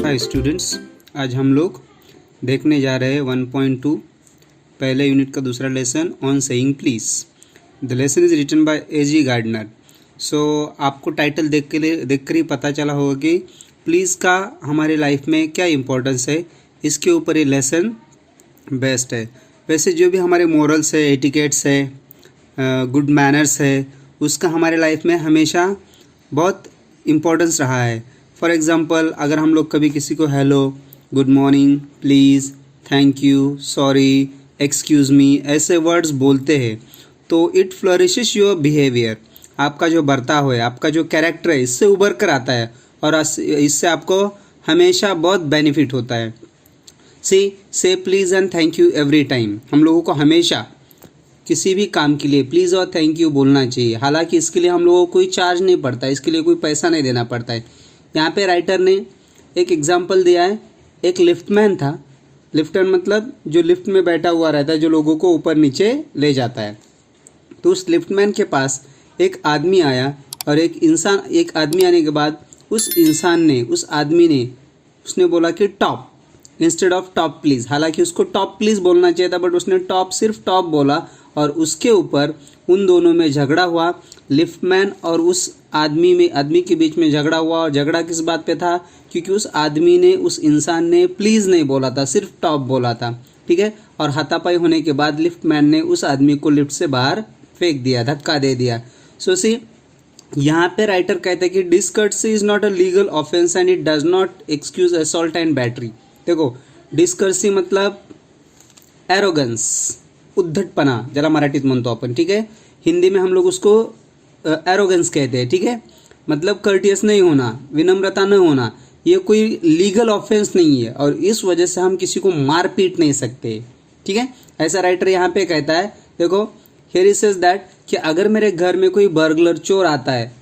Hi students, आज हम लोग देखने जा रहे हैं 1.2 पहले यूनिट का दूसरा lesson on saying please. The lesson is written by A.G. Gardner. So आपको टाइटल देख कर ही पता चला होगा कि प्लीज़ का हमारे लाइफ में क्या इम्पोर्टेंस है, इसके ऊपर ये लेसन बेस्ट है। वैसे जो भी हमारे मोरल्स है, एटिकेट्स है, गुड मैनर्स है, उसका हमारे लाइफ में हमेशा बहुत इम्पोर्टेंस रहा है। फॉर एग्ज़ाम्पल, अगर हम लोग कभी किसी को hello, good morning, please, thank you, sorry, excuse me ऐसे वर्ड्स बोलते हैं तो इट फ्लरिशेस योर बिहेवियर। आपका जो बर्ताव है, आपका जो कैरेक्टर है, इससे उभर कर आता है और इससे आपको हमेशा बहुत बेनिफिट होता है। से please and thank you every time. हम लोगों को हमेशा किसी भी काम के लिए प्लीज़ और थैंक यू बोलना चाहिए। हालांकि इसके लिए हम लोगों को कोई चार्ज नहीं पड़ता, इसके लिए कोई पैसा नहीं देना पड़ता है। यहाँ पे राइटर ने एक एग्जाम्पल दिया है। एक लिफ्टमैन था। लिफ्टर मतलब जो लिफ्ट में बैठा हुआ रहता है, जो लोगों को ऊपर नीचे ले जाता है। तो उस लिफ्टमैन के पास एक आदमी आया और एक आदमी आने के बाद उस आदमी ने उसने बोला कि top instead of top please. हालांकि उसको टॉप प्लीज़ बोलना चाहिए था, बट उसने सिर्फ टॉप बोला और उसके ऊपर उन दोनों में झगड़ा हुआ। लिफ्टमैन और उस आदमी के बीच में झगड़ा हुआ। और झगड़ा किस बात पे था? क्योंकि उस इंसान ने प्लीज़ नहीं बोला था, सिर्फ टॉप बोला था। ठीक है। और हाथापाई होने के बाद लिफ्टमैन ने उस आदमी को लिफ्ट से बाहर फेंक दिया, धक्का दे दिया। सी यहाँ पे राइटर कहते हैं कि discourtesy is not a legal offence and it does not excuse assault and battery. देखो, डिस्कर्सी मतलब एरोगन्स, उद्धटपना, ज्याला मराठीत म्हणतो आपण। ठीक है। हिंदी में हम लोग उसको एरोगेंस कहते हैं। ठीक है। मतलब कर्टियस नहीं होना, विनम्रता न होना, ये कोई लीगल ऑफेंस नहीं है और इस वजह से हम किसी को मार पीट नहीं सकते। ठीक है। ऐसा राइटर यहाँ पे कहता है। देखो, हियर ही सेज दैट कि अगर मेरे घर में कोई बर्गलर, चोर आता है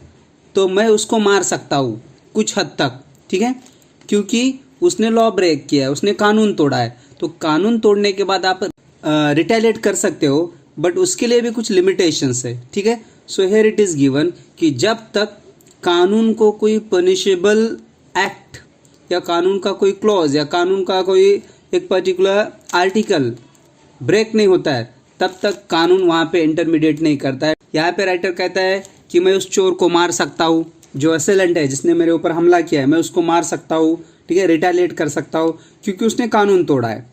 तो मैं उसको मार सकता हूँ कुछ हद तक। ठीक है। क्योंकि उसने लॉ ब्रेक किया है, उसने कानून तोड़ा है। तो कानून तोड़ने के बाद आप रिटेलिएट कर सकते हो, बट उसके लिए भी कुछ लिमिटेशंस है। ठीक है। So here it is given कि जब तक कानून को कोई पनिशेबल एक्ट या कानून का कोई क्लॉज या कानून का कोई एक पर्टिकुलर आर्टिकल ब्रेक नहीं होता है, तब तक कानून वहाँ पे इंटरमीडिएट नहीं करता है। यहाँ पे राइटर कहता है कि मैं उस चोर को मार सकता हूँ, जो असेलेंट है, जिसने मेरे ऊपर हमला किया है, मैं उसको मार सकता हूँ। ठीक है। रिटेलिएट कर सकता हूँ क्योंकि उसने कानून तोड़ा है।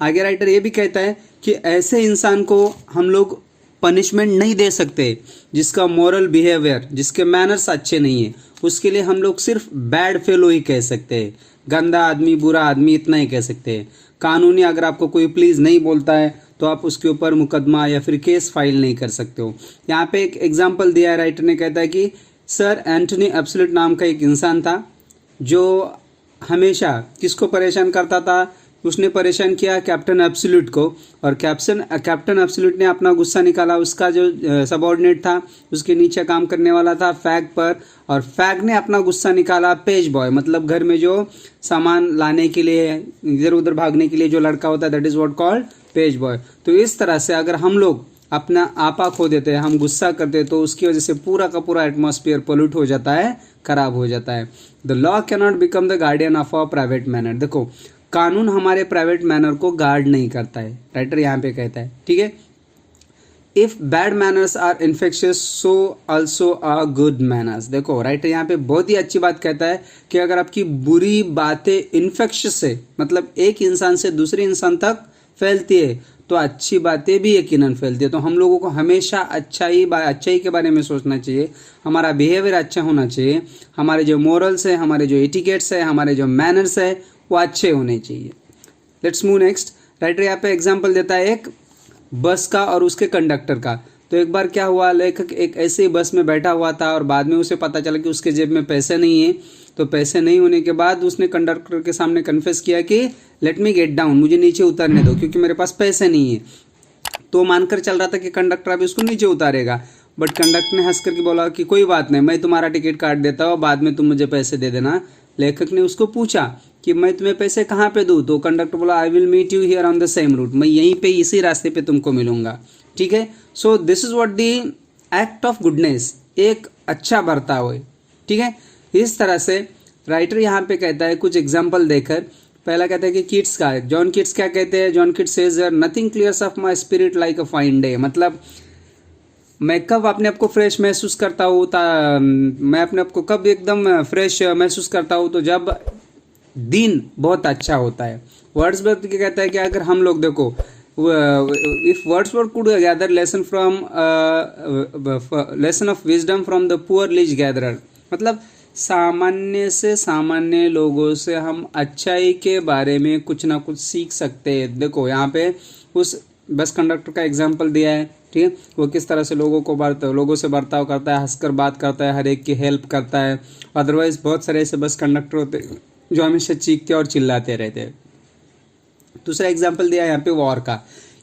आगे राइटर ये भी कहता है कि ऐसे इंसान को हम लोग पनिशमेंट नहीं दे सकते जिसका मॉरल बिहेवियर, जिसके मैनर्स अच्छे नहीं है। उसके लिए हम लोग सिर्फ बैड फेलो ही कह सकते हैं, गंदा आदमी, बुरा आदमी, इतना ही कह सकते हैं। कानूनी अगर आपको कोई प्लीज़ नहीं बोलता है तो आप उसके ऊपर मुकदमा या फिर केस फाइल नहीं कर सकते हो। यहाँ पे एक एग्जाम्पल दिया है राइटर ने, कहता है कि सर एंथनी एब्सोल्यूट नाम का एक इंसान था जो हमेशा किसको परेशान करता था? उसने परेशान किया कैप्टन एब्सोल्यूट को, और कैप्टन एब्सोल्यूट ने अपना गुस्सा निकाला उसका जो सबऑर्डिनेट था, उसके नीचे काम करने वाला था, फैग पर। और फैग ने अपना गुस्सा निकाला पेज बॉय, मतलब घर में जो सामान लाने के लिए, इधर उधर भागने के लिए जो लड़का होता है, that is what called page boy. तो इस तरह से अगर हम लोग अपना आपा खो देते हैं, हम गुस्सा करते हैं, तो उसकी वजह से पूरा का पूरा एटमॉस्फेयर पोल्यूट हो जाता है, खराब हो जाता है। The law can not become the guardian of a private manner. देखो, कानून हमारे प्राइवेट मैनर को गार्ड नहीं करता है, राइटर यहाँ पे कहता है। ठीक है। If bad manners are infectious so also are good manners. देखो, राइटर यहाँ पे बहुत ही अच्छी बात कहता है कि अगर आपकी बुरी बातें इन्फेक्शियस है, मतलब एक इंसान से दूसरे इंसान तक फैलती है, तो अच्छी बातें भी यकीनन फैलती है। तो हम लोगों को हमेशा अच्छाई के बारे में सोचना चाहिए, हमारा बिहेवियर अच्छा होना चाहिए, हमारे जो मोरल्स है, हमारे जो एटिकेट्स है, हमारे जो मैनर्स है, वो अच्छे होने चाहिए। Let's move next. राइटर यहाँ पे एग्जाम्पल देता है एक बस का और उसके कंडक्टर का। तो एक बार क्या हुआ, लेखक एक ऐसे ही बस में बैठा हुआ था और बाद में उसे पता चला कि उसके जेब में पैसे नहीं है। तो पैसे नहीं होने के बाद उसने कंडक्टर के सामने कन्फेस किया कि लेट मी गेट डाउन, मुझे नीचे उतरने दो क्योंकि मेरे पास पैसे नहीं है। तो मानकर चल रहा था कि कंडक्टर अभी उसको नीचे उतारेगा, बट कंडक्टर ने हंस करके बोला कि कोई बात नहीं, मैं तुम्हारा टिकट काट देता हूँ, बाद में तुम मुझे पैसे दे देना। लेखक ने उसको पूछा कि मैं तुम्हें पैसे कहाँ पे दूँ? तो कंडक्टर बोला I will meet you here on the same route, मैं यहीं पे इसी रास्ते पे तुमको मिलूंगा। ठीक है। सो this is what the act of goodness, एक अच्छा बर्ताव है। ठीक है। इस तरह से राइटर यहाँ पे कहता है कुछ एग्जाम्पल देकर, पहला कहता है कि किड्स का, जॉन किड्स क्या कहते हैं, John Keats says nothing clears of my spirit like a fine day, मतलब मैं कब अपने आप को फ्रेश महसूस करता हूँ, मैं अपने आप को कब एकदम फ्रेश महसूस करता हूँ, तो जब दिन बहुत अच्छा होता है। वर्ड्सवर्थ क्या कहता है कि अगर हम लोग देखो, if Wordsworth could gather lesson from lesson of wisdom from the poor lease gatherer, मतलब सामान्य से सामान्य लोगों से हम अच्छाई के बारे में कुछ ना कुछ सीख सकते हैं। देखो यहाँ पे उस बस कंडक्टर का एग्जाम्पल दिया है, ठीक है, वो किस तरह से लोगों से बर्ताव करता है, हंसकर बात करता है, हर एक की हेल्प करता है। अदरवाइज बहुत सारे ऐसे बस कंडक्टर होते हैं जो हमेशा चीखते और चिल्लाते रहते हैं। दूसरा एग्जाम्पल दिया है यहाँ पे वॉर का,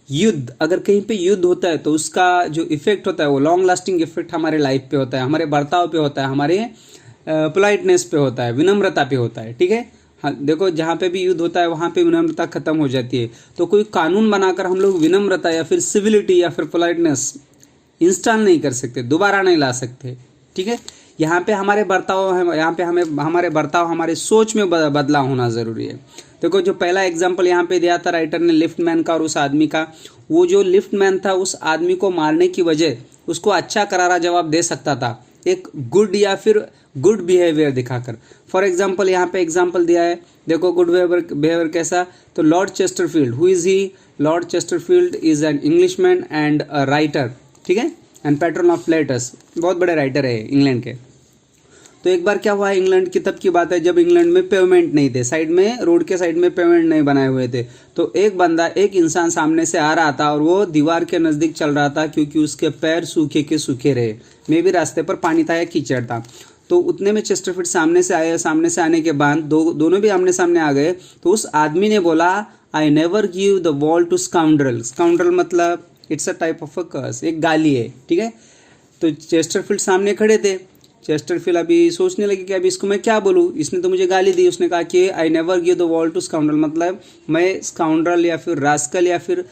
युद्ध, अगर कहीं पे युद्ध होता है तो उसका जो इफेक्ट होता है वो लॉन्ग लास्टिंग इफेक्ट हमारे लाइफ पे होता है, हमारे बर्ताव पे होता है, हमारे पोलाइटनेस पे होता है, विनम्रता पे होता है, ठीक है। हाँ देखो, जहाँ पे भी युद्ध होता है वहाँ पे विनम्रता खत्म हो जाती है। तो कोई कानून बनाकर हम लोग विनम्रता या फिर सिविलिटी या फिर पोलाइटनेस इंस्टॉल नहीं कर सकते, दोबारा नहीं ला सकते, ठीक है। यहाँ पे हमारे बर्ताव, यहाँ पे हमारे बर्ताव, हमारे सोच में बदलाव होना ज़रूरी है। देखो जो पहला एग्जाम्पल यहाँ पे दिया था राइटर ने लिफ्ट मैन का और उस आदमी का, वो जो लिफ्ट मैन था उस आदमी को मारने की वजह उसको अच्छा करारा जवाब दे सकता था, एक गुड या फिर गुड बिहेवियर दिखाकर। फॉर एग्जाम्पल यहाँ पे एग्जाम्पल दिया है, देखो गुड बिहेवियर कैसा, तो Lord Chesterfield, who is he, Lord Chesterfield is an Englishman and a writer, ठीक है, एंड पैट्रन ऑफ लेटर्स, बहुत बड़े राइटर है इंग्लैंड के। तो एक बार क्या हुआ, इंग्लैंड की तब की बात है जब इंग्लैंड में पेवमेंट नहीं थे, साइड में, रोड के साइड में पेवमेंट नहीं बनाए हुए थे। तो एक इंसान सामने से आ रहा था और वो दीवार के नज़दीक चल रहा था क्योंकि उसके पैर सूखे के सूखे रहे, मे भी रास्ते पर पानी था या कीचड़ था। तो उतने में चेस्टरफील्ड सामने से आए, सामने से आने के बाद दोनों भी आमने सामने आ गए। तो उस आदमी ने बोला, I never give the wall to scoundrel, scoundrel मतलब it's a type of a curse, एक गाली है, ठीक है। तो चेस्टरफील्ड सामने खड़े थे, चेस्टरफील्ड अभी सोचने लगे कि अभी इसको मैं क्या बोलूँ, इसने तो मुझे गाली दी। उसने कहा कि I never give the wall to scoundrel, मतलब मैं स्काउंड्रल या फिर रास्कल या फिर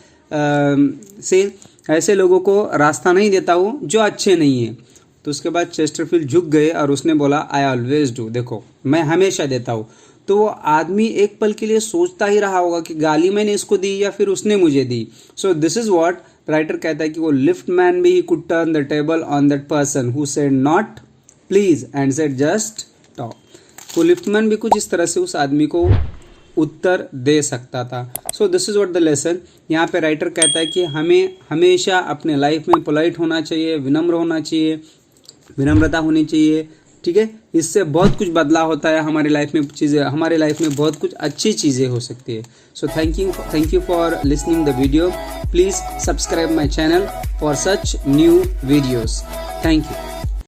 से ऐसे लोगों को रास्ता नहीं देता हूँ जो अच्छे नहीं हैं। तो उसके बाद चेस्टरफील्ड झुक गए और उसने बोला, आई ऑलवेज डू, देखो मैं हमेशा देता हूँ। तो वो आदमी एक पल के लिए सोचता ही रहा होगा कि गाली मैंने इसको दी या फिर उसने मुझे दी। So this is what writer कहता है कि वो लिफ्ट मैन भी could turn the table on that person who said not please and said just talk. वो लिफ्टमैन भी कुछ इस तरह से उस आदमी को उत्तर दे सकता था। सो this is what the lesson. यहाँ पे राइटर कहता है कि हमें हमेशा अपने लाइफ में पोलाइट होना चाहिए, विनम्र होना चाहिए, विनम्रता होनी चाहिए, ठीक है। इससे बहुत कुछ बदलाव होता है हमारी लाइफ में, हमारे लाइफ में बहुत कुछ अच्छी चीज़ें हो सकती है। So thank you for listening the video. Please subscribe my channel for such new videos. Thank you.